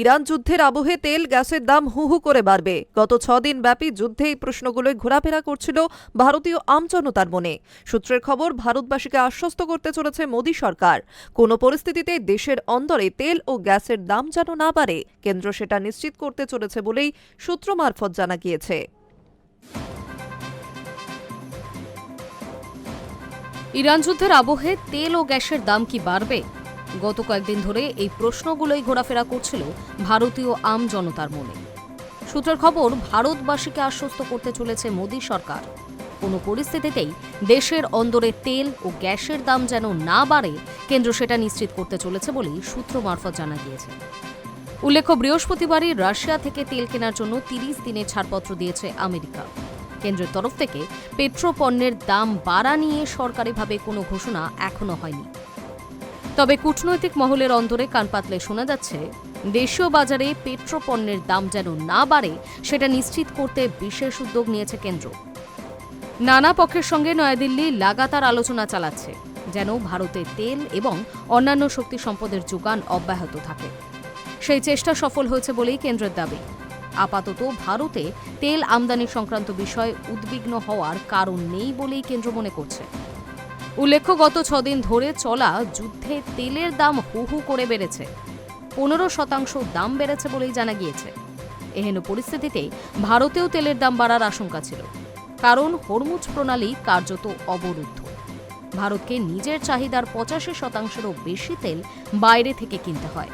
Iran যুদ্ধের আবহে তেল গ্যাসের দাম হু হু করে বাড়বে। গত 6 দিন ব্যাপী যুদ্ধে এই প্রশ্নগুলোই ঘোরাফেরা করছিল ভারতীয় আমজনতার মনে। সূত্রের খবর, ভারতবাসীকে আশ্বস্ত করতে চলেছে মোদী সরকার। কোনো পরিস্থিতিতে দেশের অন্দরে তেল ও গ্যাসের দাম যেন না বাড়ে, কেন্দ্র সেটা নিশ্চিত করতে চলেছে বলেই সূত্র মারফত জানা গিয়েছে। ইরান যুদ্ধের আবহে তেল ও গ্যাসের দাম কি বাড়বে? গত কয়েকদিন ধরে এই প্রশ্নগুলোই ঘোরাফেরা করছিল ভারতীয় আম জনতার মনে। সূত্রের খবর, ভারতবাসীকে আশ্বস্ত করতে চলেছে মোদী সরকার। কোনো পরিস্থিতিতেই দেশের অন্দরে তেল ও গ্যাসের দাম যেন না বাড়ে, কেন্দ্র সেটা নিশ্চিত করতে চলেছে বলেই সূত্র মারফত জানা গিয়েছে। উল্লেখ্য, বৃহস্পতিবারই রাশিয়া থেকে তেল কেনার জন্য 30 দিনের ছাড়পত্র দিয়েছে আমেরিকা। কেন্দ্রের তরফ থেকে পেট্রোপণ্যের দাম বাড়া নিয়ে সরকারিভাবে কোনো ঘোষণা এখনো হয়নি। তবে কূটনৈতিক মহলের অন্তরে কান পাতলে শোনা যাচ্ছে, দেশীয় বাজারে পেট্রোপণ্যের দাম যেন না বাড়ে সেটা নিশ্চিত করতে বিশেষ উদ্যোগ নিয়েছে কেন্দ্র। নানা পক্ষের সঙ্গে নয়াদিল্লি লাগাতার আলোচনা চালাচ্ছে, যেন ভারতে তেল এবং অন্যান্য শক্তি সম্পদের যোগান অব্যাহত থাকে। সেই চেষ্টা সফল হয়েছে বলেই কেন্দ্রের দাবি। আপাতত ভারতে তেল আমদানি সংক্রান্ত বিষয়ে উদ্বিগ্ন হওয়ার কারণ নেই বলেই কেন্দ্র মনে করছে। উল্লেখ্য, গত 6 দিন ধরে চলা যুদ্ধে তেলের দাম হু হু করে বেড়েছে। 15% দাম বেড়েছে বলেই জানা গিয়েছে। এহেন পরিস্থিতিতে ভারতেও তেলের দাম বাড়ার আশঙ্কা ছিল, কারণ হরমুজ প্রণালী কার্যত অবরুদ্ধ। ভারতকে নিজের চাহিদার 85%-এরও বেশি তেল বাইরে থেকে কিনতে হয়।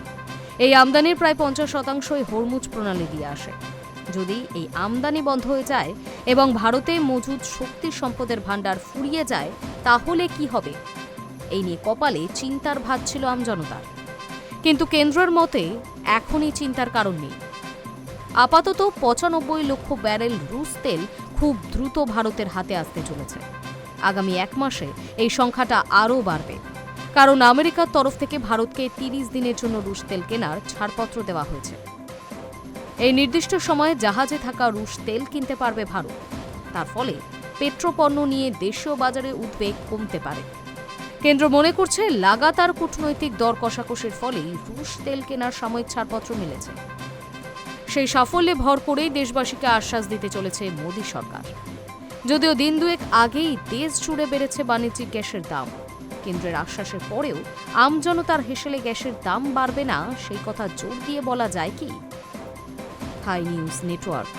এই আমদানির প্রায় 50%ই হরমুজ প্রণালী দিয়ে আসে। যদি এই আমদানি বন্ধ হয়ে যায় এবং ভারতে মজুদ শক্তি সম্পদের ভাণ্ডার ফুরিয়ে যায়, তাহলে কি হবে? এই নিয়ে কপালে চিন্তার ভাঁজ ছিল আমজনতার। কিন্তু কেন্দ্রের মতে এখনই চিন্তার কারণ নেই। আপাতত 95 লক্ষ ব্যারেল রুশ তেল খুব দ্রুত ভারতের হাতে আসতে চলেছে। আগামী 1 মাসে এই সংখ্যাটা আরও বাড়বে, কারণ আমেরিকার তরফ থেকে ভারতকে 30 দিনের জন্য রুশ তেল কেনার ছাড়পত্র দেওয়া হয়েছে। এই নির্দিষ্ট সময়ে জাহাজে থাকা রুশ তেল কিনতে পারবে ভারত। তার ফলে পেট্রোপণ্য নিয়ে দেশীয় বাজারে উদ্বেগ কমতে পারে। কেন্দ্র মনে করছে, লাগাতার কূটনৈতিক দর কষাকষির ফলেই রুশ তেল কেনার সাময়িক ছাড়পত্র মিলেছে। সেই সাফল্যে ভর করেই দেশবাসীকে আশ্বাস দিতে চলেছে মোদী সরকার। যদিও দিন দুয়েক আগেই দেশ জুড়ে বেড়েছে বাণিজ্যিক গ্যাসের দাম, কেন্দ্রের আশ্বাসের পরেও আমজনতার হেসেলে গ্যাসের দাম বাড়বে না, সেই কথা জোর দিয়ে বলা যায় কি? High news network.